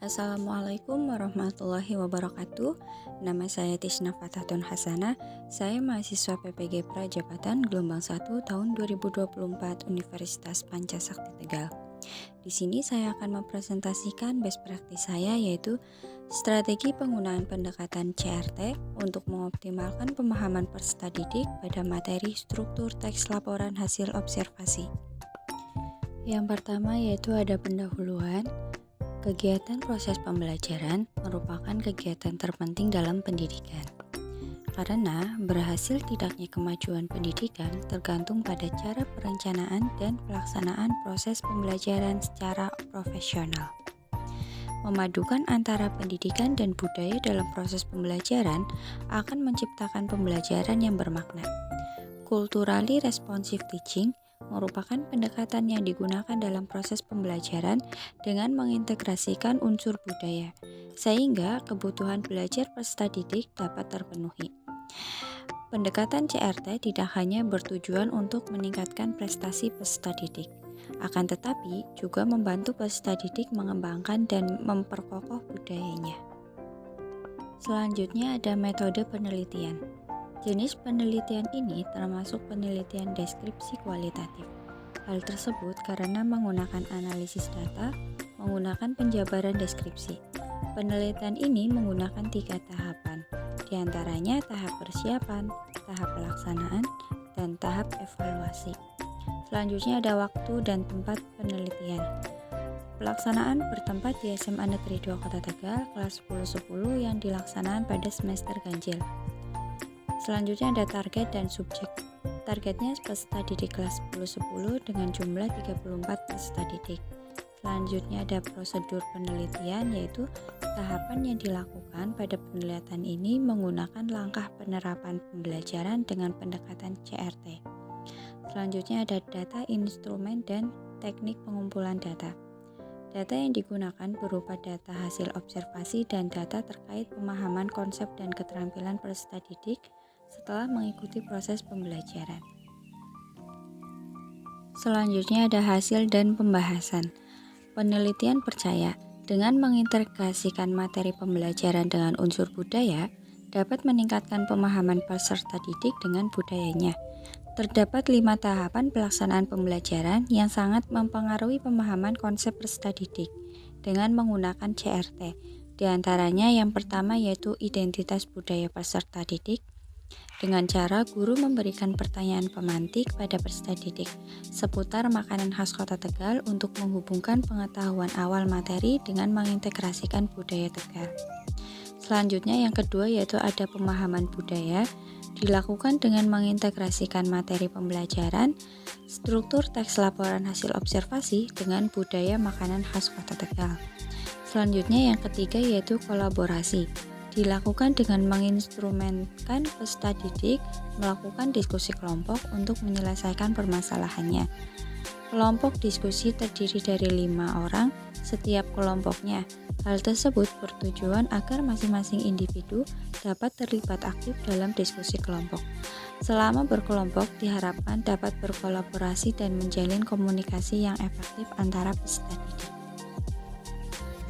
Assalamualaikum warahmatullahi wabarakatuh. Nama saya Tisna Fathatun Hasanah. Saya mahasiswa PPG Prajabatan gelombang 1 tahun 2024 Universitas Pancasakti Tegal. Di sini saya akan mempresentasikan best practice saya, yaitu strategi penggunaan pendekatan CRT untuk mengoptimalkan pemahaman peserta didik pada materi struktur teks laporan hasil observasi. Yang pertama yaitu ada pendahuluan. Kegiatan proses pembelajaran merupakan kegiatan terpenting dalam pendidikan, karena berhasil tidaknya kemajuan pendidikan tergantung pada cara perencanaan dan pelaksanaan proses pembelajaran secara profesional. Memadukan antara pendidikan dan budaya dalam proses pembelajaran akan menciptakan pembelajaran yang bermakna. Culturally responsive teaching merupakan pendekatan yang digunakan dalam proses pembelajaran dengan mengintegrasikan unsur budaya, sehingga kebutuhan belajar peserta didik dapat terpenuhi. Pendekatan CRT tidak hanya bertujuan untuk meningkatkan prestasi peserta didik, akan tetapi juga membantu peserta didik mengembangkan dan memperkokoh budayanya. Selanjutnya ada metode penelitian. Jenis penelitian ini termasuk penelitian deskripsi kualitatif. Hal tersebut karena menggunakan analisis data, menggunakan penjabaran deskripsi. Penelitian ini menggunakan 3 tahapan, diantaranya tahap persiapan, tahap pelaksanaan, dan tahap evaluasi. Selanjutnya ada waktu dan tempat penelitian. Pelaksanaan bertempat di SMA Negeri 2 Kota Tegal, kelas 10-10 yang dilaksanakan pada semester ganjil. Selanjutnya ada target dan subjek. Targetnya peserta didik kelas 10-10 dengan jumlah 34 peserta didik. Selanjutnya ada prosedur penelitian, yaitu tahapan yang dilakukan pada penelitian ini menggunakan langkah penerapan pembelajaran dengan pendekatan CRT. Selanjutnya ada data, instrumen, dan teknik pengumpulan data. Data yang digunakan berupa data hasil observasi dan data terkait pemahaman konsep dan keterampilan peserta didik setelah mengikuti proses pembelajaran. Selanjutnya ada hasil dan pembahasan. Penelitian percaya dengan mengintegrasikan materi pembelajaran dengan unsur budaya dapat meningkatkan pemahaman peserta didik dengan budayanya. Terdapat 5 tahapan pelaksanaan pembelajaran yang sangat mempengaruhi pemahaman konsep peserta didik dengan menggunakan CRT. Di antaranya yang pertama yaitu identitas budaya peserta didik, dengan cara guru memberikan pertanyaan pemantik pada peserta didik seputar makanan khas Kota Tegal untuk menghubungkan pengetahuan awal materi dengan mengintegrasikan budaya Tegal. Selanjutnya yang kedua yaitu ada pemahaman budaya, dilakukan dengan mengintegrasikan materi pembelajaran, struktur teks laporan hasil observasi dengan budaya makanan khas Kota Tegal. Selanjutnya yang ketiga yaitu kolaborasi, dilakukan dengan menginstrumenkan peserta didik melakukan diskusi kelompok untuk menyelesaikan permasalahannya. Kelompok diskusi terdiri dari 5 orang setiap kelompoknya. Hal tersebut bertujuan agar masing-masing individu dapat terlibat aktif dalam diskusi kelompok. Selama berkelompok diharapkan dapat berkolaborasi dan menjalin komunikasi yang efektif antara peserta didik.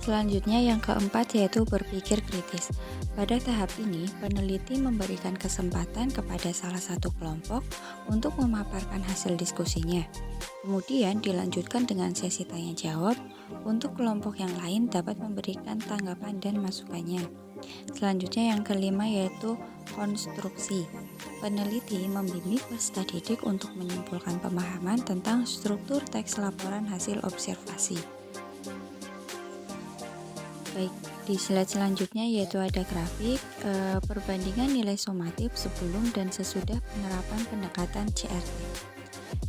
Selanjutnya yang keempat yaitu berpikir kritis. Pada tahap ini, peneliti memberikan kesempatan kepada salah satu kelompok untuk memaparkan hasil diskusinya. Kemudian dilanjutkan dengan sesi tanya jawab untuk kelompok yang lain dapat memberikan tanggapan dan masukannya. Selanjutnya yang kelima yaitu konstruksi. Peneliti membimbing peserta didik untuk menyimpulkan pemahaman tentang struktur teks laporan hasil observasi. Baik, di slide selanjutnya yaitu ada grafik perbandingan nilai sumatif sebelum dan sesudah penerapan pendekatan CRT.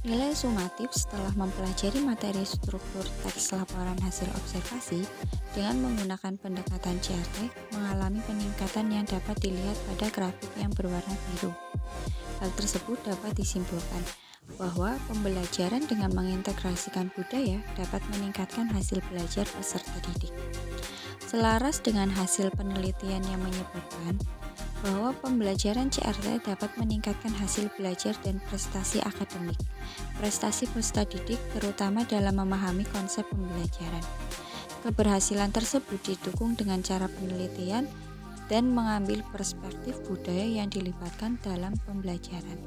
Nilai sumatif setelah mempelajari materi struktur teks laporan hasil observasi dengan menggunakan pendekatan CRT mengalami peningkatan yang dapat dilihat pada grafik yang berwarna biru. Hal tersebut dapat disimpulkan bahwa pembelajaran dengan mengintegrasikan budaya dapat meningkatkan hasil belajar peserta didik. Selaras dengan hasil penelitian yang menyebutkan bahwa pembelajaran CRT dapat meningkatkan hasil belajar dan prestasi akademik, prestasi peserta didik terutama dalam memahami konsep pembelajaran. Keberhasilan tersebut didukung dengan cara penelitian dan mengambil perspektif budaya yang dilibatkan dalam pembelajaran.